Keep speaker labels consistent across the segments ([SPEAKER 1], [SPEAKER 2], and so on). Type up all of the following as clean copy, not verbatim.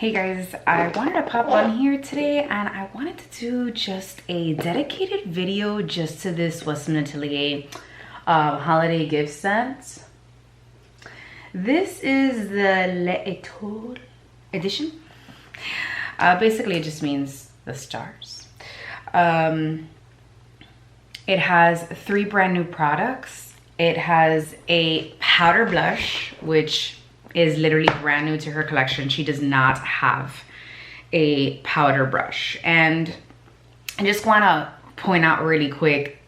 [SPEAKER 1] Hey guys, I wanted to pop on here today and I wanted to do just a dedicated video just to this Westman Atelier holiday gift set. This is the Etoiles edition. Basically it just means the stars. It has 3 brand new products. It has a powder blush, which is literally brand new to her collection. She does not have a powder brush. And I just wanna point out really quick,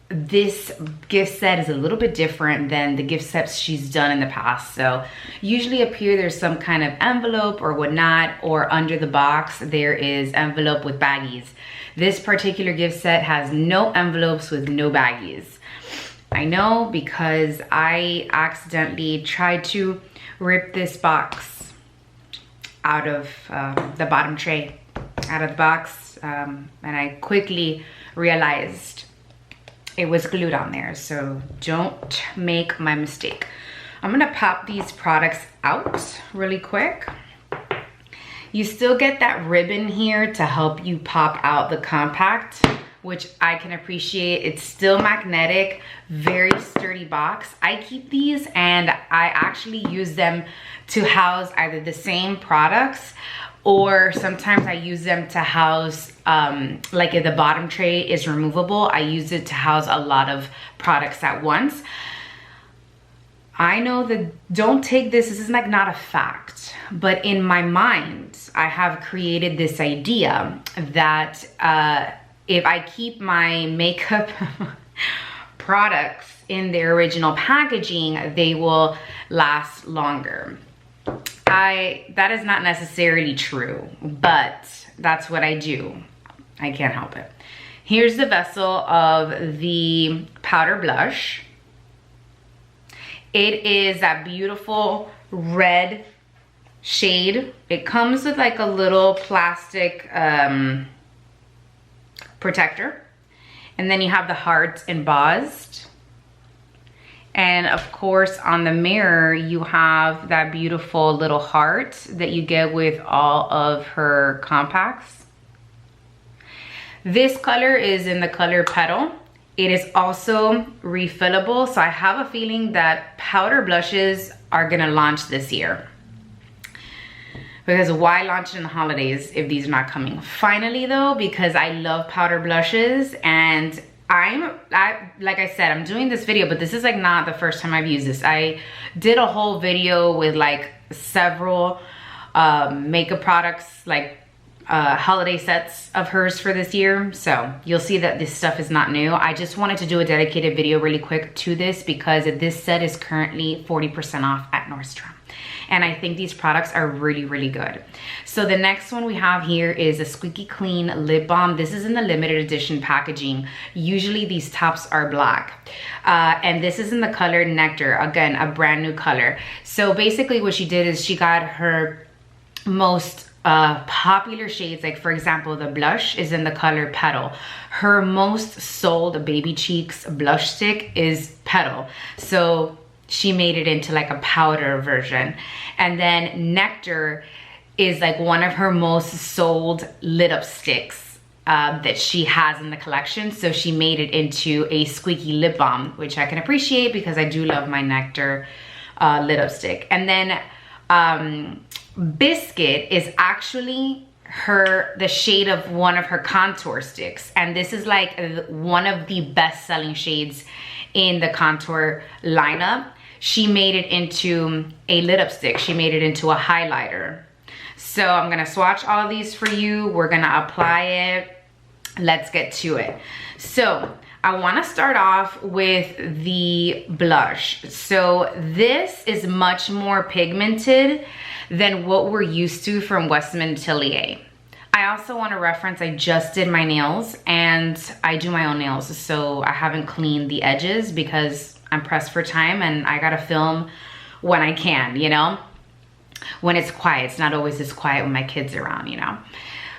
[SPEAKER 1] this gift set is a little bit different than the gift sets she's done in the past. So usually up here there's some kind of envelope or whatnot, or under the box there is envelope with baggies. This particular gift set has no envelopes with no baggies. I know because I accidentally tried to rip this box out of the bottom tray, out of the box, and I quickly realized it was glued on there, so don't make my mistake. I'm gonna pop these products out really quick. You still get that ribbon here to help you pop out the compact, which I can appreciate. It's still magnetic, very sturdy box. I keep these and I actually use them to house either the same products, or sometimes I use them to house, like if the bottom tray is removable, I use it to house a lot of products at once. I know that don't take this is like not a fact, but in my mind, I have created this idea that if I keep my makeup products in their original packaging, they will last longer. That is not necessarily true, but that's what I do. I can't help it. Here's the vessel of the powder blush. It is that beautiful red shade. It comes with like a little plastic protector, and then you have the heart embossed, and of course on the mirror you have that beautiful little heart that you get with all of her compacts. This color is in the color Petal. It is also refillable, so I have a feeling that powder blushes are gonna launch this year. Because why launch in the holidays if these are not coming? Finally though, because I love powder blushes, and like I said, I'm doing this video, but this is like not the first time I've used this. I did a whole video with like several makeup products, like holiday sets of hers for this year. So you'll see that this stuff is not new. I just wanted to do a dedicated video really quick to this because this set is currently 40% off at Nordstrom. And I think these products are really, really good. So the next one we have here is a Squeaky Clean Lip Balm. This is in the limited edition packaging. Usually these tops are black. And this is in the color Nectar. Again, a brand new color. So basically what she did is she got her most popular shades, like for example, the blush is in the color Petal. Her most sold Baby Cheeks blush stick is Petal. So she made it into like a powder version. And then Nectar is like one of her most sold lit up sticks that she has in the collection. So she made it into a squeaky lip balm, which I can appreciate because I do love my Nectar lit up stick. And then Biscuit is actually the shade of one of her contour sticks. And this is like one of the best selling shades in the contour lineup. She made it into a lit up stick. She made it into a highlighter. So I'm gonna swatch all of these for you. We're gonna apply it. Let's get to it. So I wanna start off with the blush. So this is much more pigmented than what we're used to from Westman Atelier. I also want to reference, I just did my nails and I do my own nails. So I haven't cleaned the edges because I'm pressed for time and I gotta film when I can, you know? When it's quiet. It's not always this quiet when my kids are around, you know?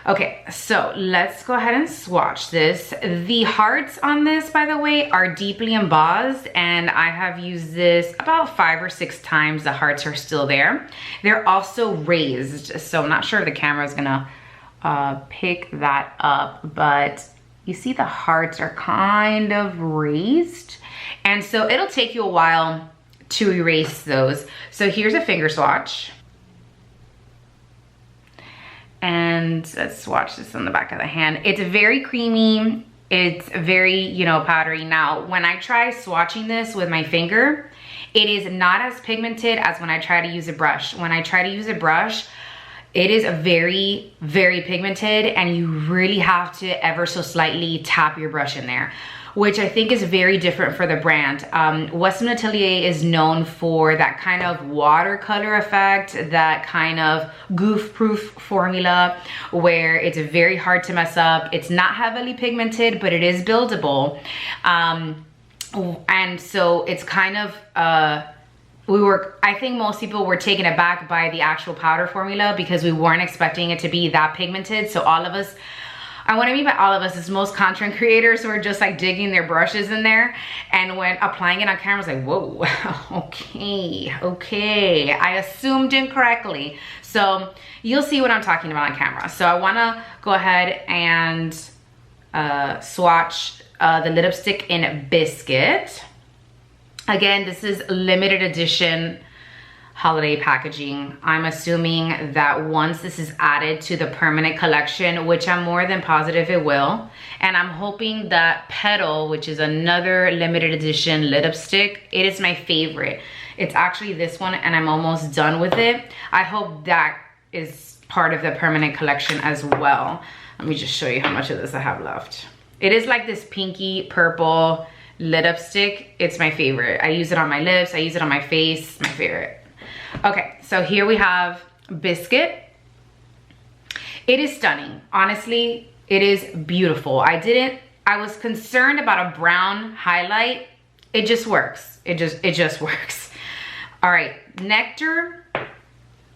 [SPEAKER 1] Okay, so let's go ahead and swatch this. The hearts on this, by the way, are deeply embossed, and I have used this about 5 or 6 times. The hearts are still there. They're also raised, so I'm not sure if the camera is gonna pick that up, but you see the hearts are kind of raised, and so it'll take you a while to erase those. So here's a finger swatch. And let's swatch this on the back of the hand. It's very creamy. It's very, you know, powdery. Now, when I try swatching this with my finger, it is not as pigmented as when I try to use a brush. When I try to use a brush, it is very, very pigmented, and you really have to ever so slightly tap your brush in there, which I think is very different for the brand. Westman Atelier is known for that kind of watercolor effect, that kind of goof-proof formula where it's very hard to mess up. It's not heavily pigmented, but it is buildable. And so it's kind of, I think most people were taken aback by the actual powder formula because we weren't expecting it to be that pigmented. So all of us, and what I mean by all of us is most content creators who are just like digging their brushes in there, and when applying it on camera, it's like, whoa, okay, I assumed incorrectly. So you'll see what I'm talking about on camera. So I wanna go ahead and swatch the lipstick in Biscuit. Again, this is limited edition holiday packaging. I'm assuming that once this is added to the permanent collection, which I'm more than positive it will, and I'm hoping that Petal, which is another limited edition lipstick, it is my favorite. It's actually this one, and I'm almost done with it. I hope that is part of the permanent collection as well. Let me just show you how much of this I have left. It is like this pinky purple lipstick. It's my favorite. I use it on my lips, I use it on my face, my favorite. Okay, so here we have Biscuit. It is stunning. Honestly, it is beautiful. I was concerned about a brown highlight. It just works. It just works. All right, Nectar,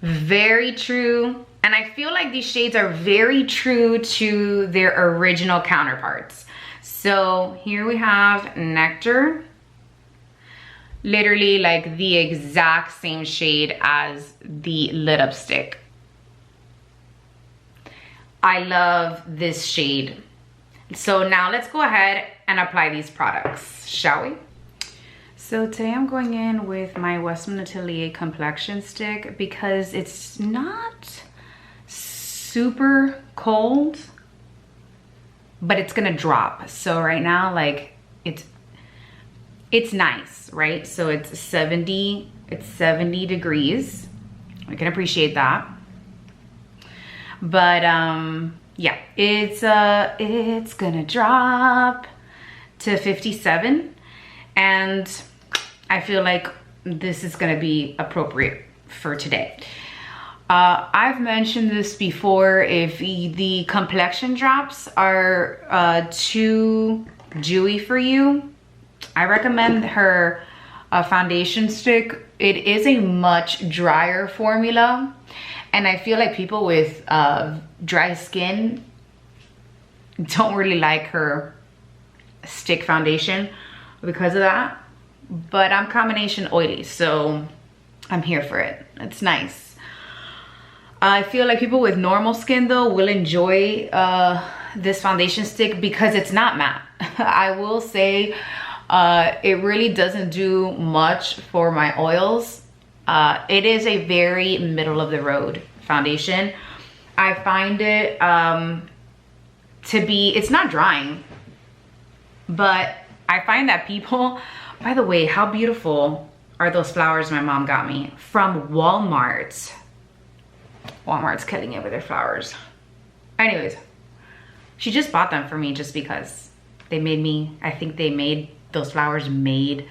[SPEAKER 1] very true. And I feel like these shades are very true to their original counterparts. So here we have Nectar. Literally like the exact same shade as the lipstick. I love this shade. So now let's go ahead and apply these products, shall we? So today I'm going in with my Westman Atelier complexion stick because it's not super cold, but it's gonna drop. So right now, like it's nice, right? So it's 70 degrees. I can appreciate that. But yeah, it's gonna drop to 57, and I feel like this is gonna be appropriate for today. I've mentioned this before. If the complexion drops are too dewy for you, I recommend her foundation stick. It is a much drier formula, and I feel like people with dry skin don't really like her stick foundation because of that. But I'm combination oily, so I'm here for it. It's nice. I feel like people with normal skin though will enjoy this foundation stick because it's not matte. I will say it really doesn't do much for my oils. It is a very middle of the road foundation. I find it to be, it's not drying, but I find that people, by the way, how beautiful are those flowers my mom got me from Walmart. Walmart's killing it with their flowers. Anyways, she just bought them for me just because they made me, I think they made, those flowers made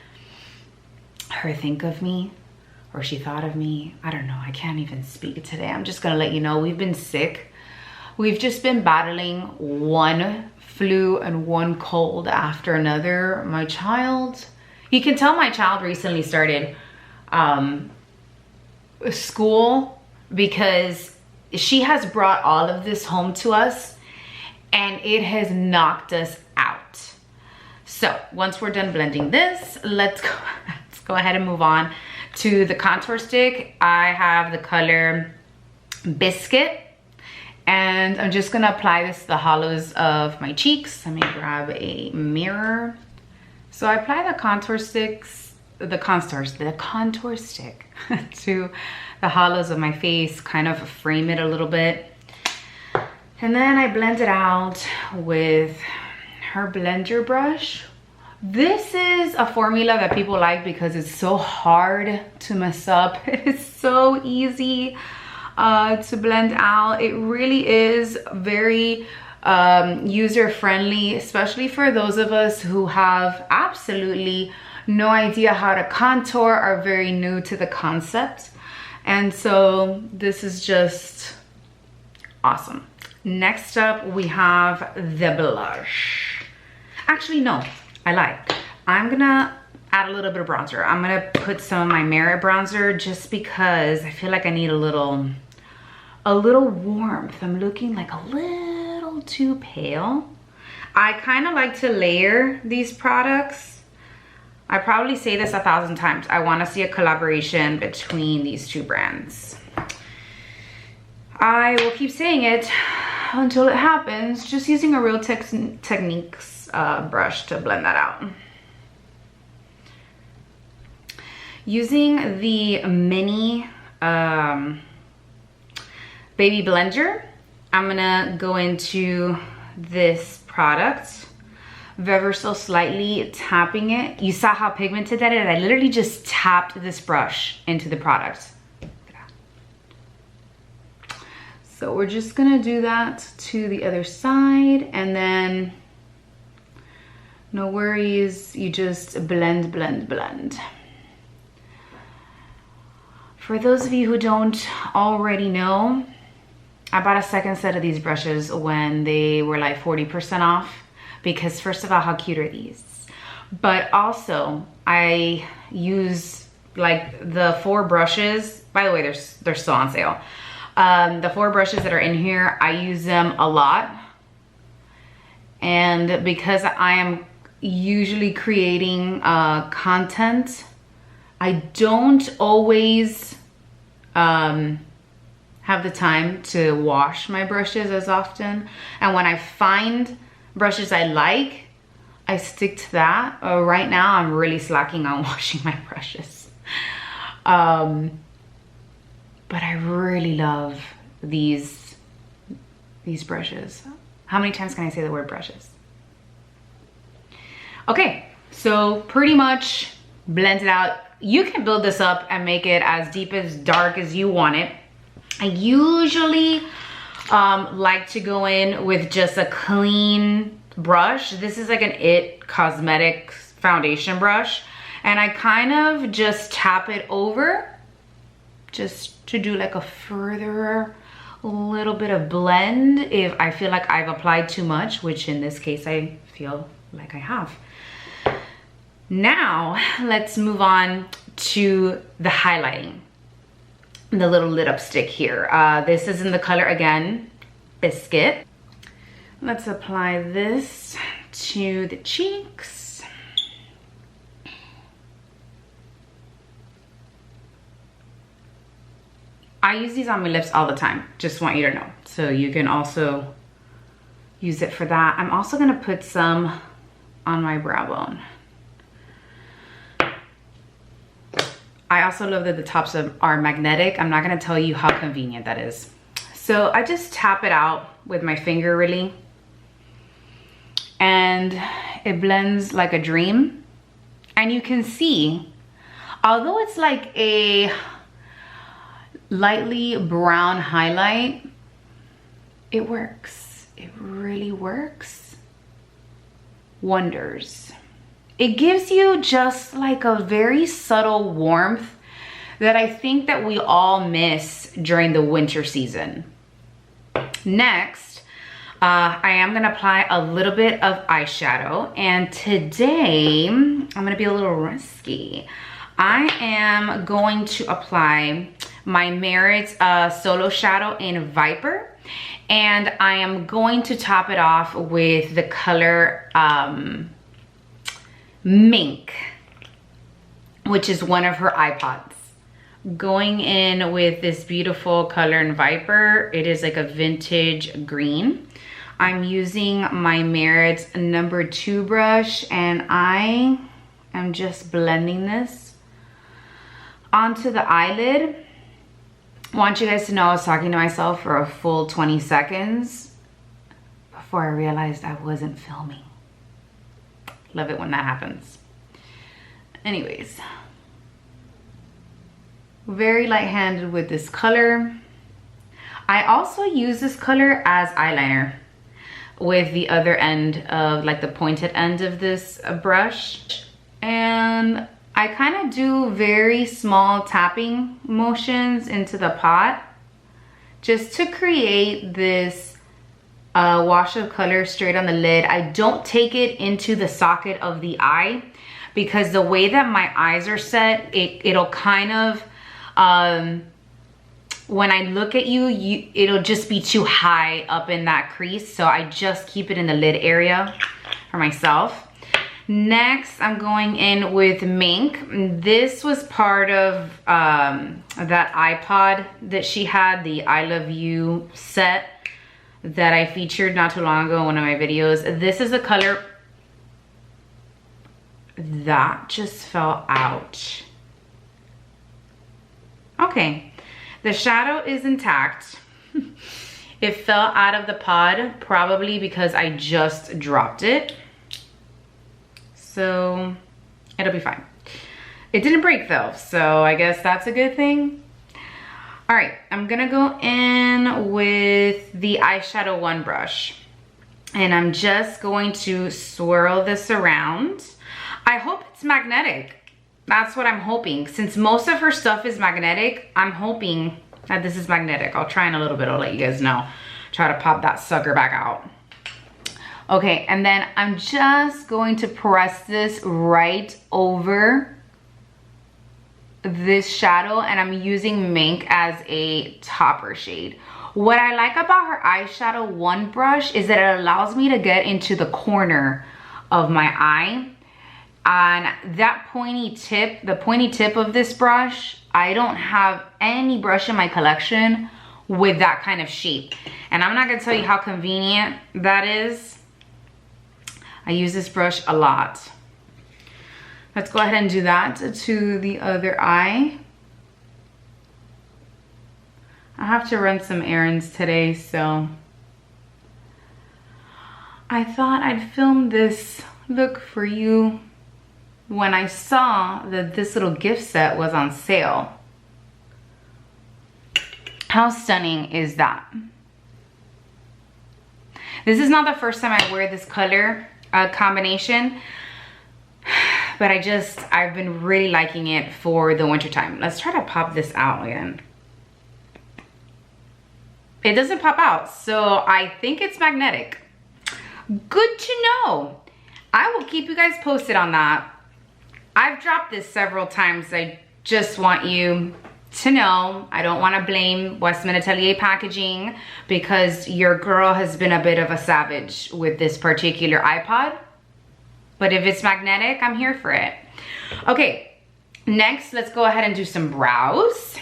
[SPEAKER 1] her think of me, or she thought of me. I don't know, I can't even speak today. I'm just gonna let you know we've been sick. We've just been battling one flu and one cold after another. My child, you can tell my child recently started school because she has brought all of this home to us and it has knocked us out. So once we're done blending this, let's go ahead and move on to the contour stick. I have the color Biscuit, and I'm just gonna apply this to the hollows of my cheeks. Let me grab a mirror. So I apply the contour stick to the hollows of my face, kind of frame it a little bit. And then I blend it out with her blender brush. This is a formula that people like because it's so hard to mess up. It's so easy to blend out. It really is very user-friendly, especially for those of us who have absolutely no idea how to contour, are very new to the concept. And so this is just awesome. Next up, we have the blush. Actually, no, I lied. I'm gonna add a little bit of bronzer. I'm gonna put some of my Merit bronzer just because I feel like I need a little warmth. I'm looking like a little too pale. I kind of like to layer these products. I probably say this 1,000 times. I want to see a collaboration between these two brands. I will keep saying it until it happens, just using a Real Techniques brush to blend that out. Using the mini baby blender, I'm gonna go into this product, ever so slightly tapping it. You saw how pigmented that is? I literally just tapped this brush into the product. So we're just gonna do that to the other side, and then no worries, you just blend, blend, blend. For those of you who don't already know, I bought a second set of these brushes when they were like 40% off, because first of all, how cute are these? But also I use like the 4 brushes, by the way, they're still on sale. The 4 brushes that are in here, I use them a lot. And because I am usually creating content, I don't always have the time to wash my brushes as often. And when I find brushes I like, I stick to that. Right now, I'm really slacking on washing my brushes. But I really love these brushes. How many times can I say the word brushes? Okay, so pretty much blend it out. You can build this up and make it as deep as dark as you want it. I usually like to go in with just a clean brush. This is like an IT Cosmetics foundation brush. And I kind of just tap it over just to do like a further little bit of blend if I feel like I've applied too much, which in this case I feel like I have. Now let's move on to the highlighting. The little lid up stick here. This is in the color, again, Biscuit. Let's apply this to the cheeks. I use these on my lips all the time, just want you to know. So you can also use it for that. I'm also gonna put some on my brow bone. I also love that the tops are magnetic. I'm not gonna tell you how convenient that is. So I just tap it out with my finger really. And it blends like a dream. And you can see, although it's like a lightly brown highlight, it works. It really works wonders. It gives you just like a very subtle warmth that I think that we all miss during the winter season. Next, I am gonna apply a little bit of eyeshadow, and today I'm gonna be a little risky. I am going to apply my Merit's Solo Shadow in Viper. And I am going to top it off with the color Mink, which is one of her iPods. Going in with this beautiful color in Viper. It is like a vintage green. I'm using my Merit's number 2 brush, and I am just blending this onto the eyelid. I want you guys to know I was talking to myself for a full 20 seconds before I realized I wasn't filming. Love it when that happens. Anyways, very light-handed with this color. I also use this color as eyeliner with the other end of, like, the pointed end of this brush. And I kind of do very small tapping motions into the pot just to create this wash of color straight on the lid. I don't take it into the socket of the eye because the way that my eyes are set, it'll kind of, when I look at you, it'll just be too high up in that crease. So I just keep it in the lid area for myself. Next, I'm going in with Mink. This was part of that iPod that she had, the I Love You set that I featured not too long ago in one of my videos. This is the color that just fell out. Okay, the shadow is intact. It fell out of the pod probably because I just dropped it. So it'll be fine. It didn't break though, so I guess that's a good thing. All right, I'm gonna go in with the Eyeshadow 1 brush, and I'm just going to swirl this around. I hope it's magnetic. That's what I'm hoping. Since most of her stuff is magnetic, I'm hoping that this is magnetic. I'll try in a little bit, I'll let you guys know. Try to pop that sucker back out. Okay, and then I'm just going to press this right over this shadow, and I'm using Mink as a topper shade. What I like about her Eyeshadow 1 brush is that it allows me to get into the corner of my eye. And that pointy tip, the pointy tip of this brush, I don't have any brush in my collection with that kind of shape. And I'm not gonna tell you how convenient that is. I use this brush a lot. Let's go ahead and do that to the other eye. I have to run some errands today, so I thought I'd film this look for you when I saw that this little gift set was on sale. How stunning is that? This is not the first time I wear this color combination, but I've been really liking it for the winter time. Let's try to pop this out again. It doesn't pop out, so I think it's magnetic. Good to know. I will keep you guys posted on that. I've dropped this several times. I just want you to know I don't want to blame Westman Atelier packaging because your girl has been a bit of a savage with this particular iPod. But if it's magnetic, I'm here for it. Okay, next let's go ahead and do some brows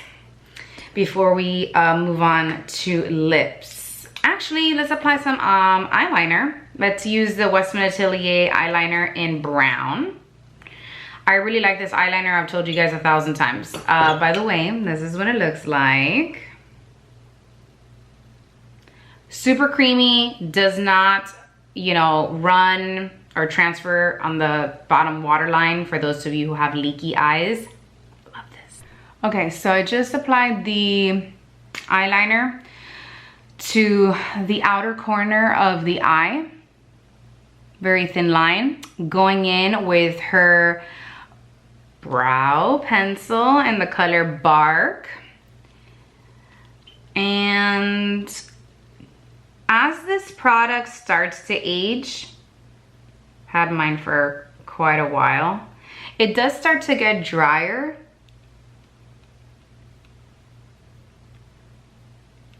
[SPEAKER 1] before we move on to lips. Actually, let's apply some eyeliner. Let's use the Westman Atelier eyeliner in brown. I really like this eyeliner. I've told you guys 1,000 times. By the way, this is what it looks like. Super creamy, does not, you know, run or transfer on the bottom waterline for those of you who have leaky eyes. Love this. Okay, so I just applied the eyeliner to the outer corner of the eye. Very thin line. Going in with her brow pencil in the color Bark. And as this product starts to age, had mine for quite a while, it does start to get drier.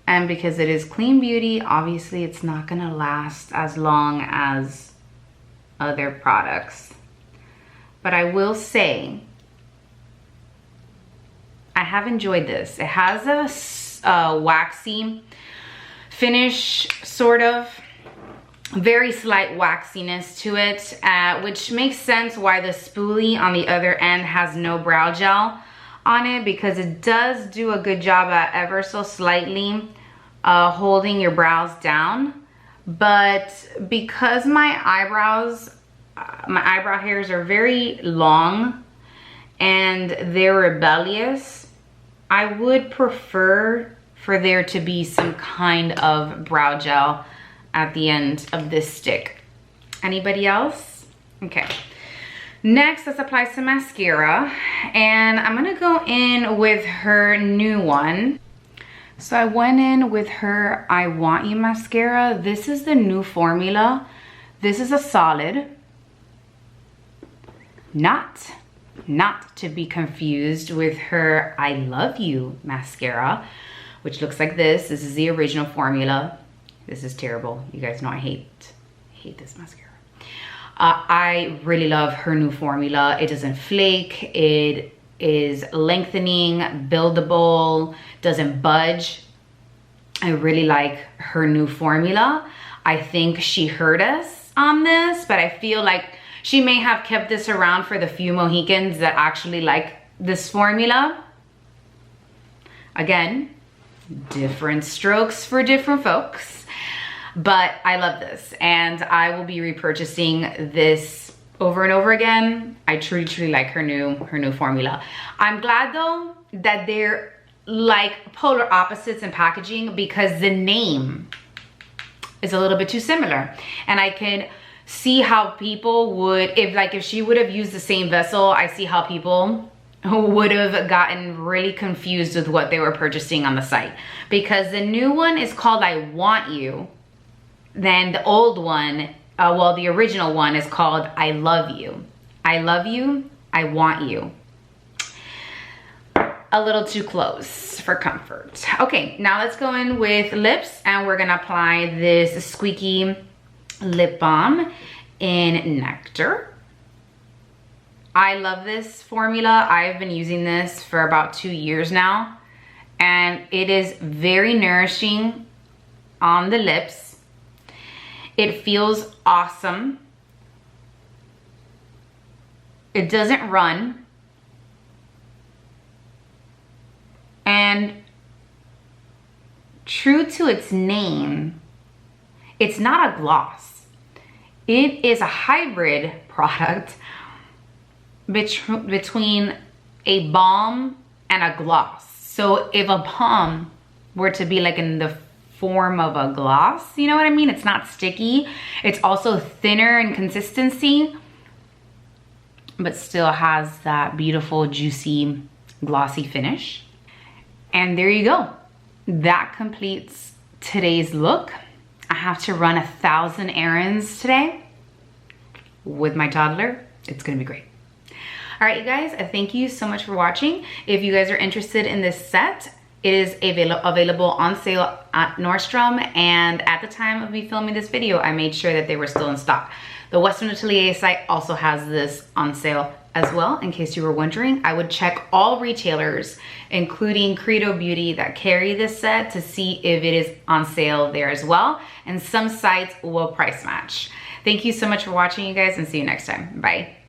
[SPEAKER 1] And because it is clean beauty, obviously it's not gonna last as long as other products. But I will say, I have enjoyed this. It has a waxy finish, sort of. Very slight waxiness to it, which makes sense why the spoolie on the other end has no brow gel on it, because it does do a good job at ever so slightly holding your brows down. But because my eyebrow hairs are very long and they're rebellious, I would prefer for there to be some kind of brow gel at the end of this stick. Anybody else? Okay. Next, let's apply some mascara, and I'm gonna go in with her new one. So I went in with her I Want You mascara. This is the new formula. This is a solid. Not to be confused with her I Love You mascara, which looks like this. This is the original formula. This is terrible. You guys know I hate this mascara. I really love her new formula. It doesn't flake. It is lengthening, buildable, doesn't budge. I really like her new formula. I think she heard us on this, but I feel like she may have kept this around for the few Mohicans that actually like this formula. Again, different strokes for different folks. But I love this, and I will be repurchasing this over and over again. I truly like her new formula. I'm glad though that they're like polar opposites in packaging, because the name is a little bit too similar, and I can see how people would, if she would have used the same vessel, I see how people would have gotten really confused with what they were purchasing on the site, because the new one is called I Want You. Then the old one, well, the original one is called I Love You. I Love You, I Want You. A little too close for comfort. Okay, now let's go in with lips, and we're gonna apply this squeaky lip balm in Nectar. I love this formula. I've been using this for about 2 years now, and it is very nourishing on the lips. It feels awesome. It doesn't run. And true to its name, it's not a gloss. It is a hybrid product between a balm and a gloss. So if a balm were to be like in the form of a gloss, you know what I mean? It's not sticky. It's also thinner in consistency, but still has that beautiful, juicy, glossy finish. And there you go. That completes today's look. I have to run 1,000 errands today with my toddler. It's gonna be great. All right, you guys, thank you so much for watching. If you guys are interested in this set, it is available on sale at Nordstrom, and at the time of me filming this video, I made sure that they were still in stock. The Westman Atelier site also has this on sale as well, in case you were wondering. I would check all retailers, including Credo Beauty, that carry this set to see if it is on sale there as well, and some sites will price match. Thank you so much for watching, you guys, and see you next time. Bye.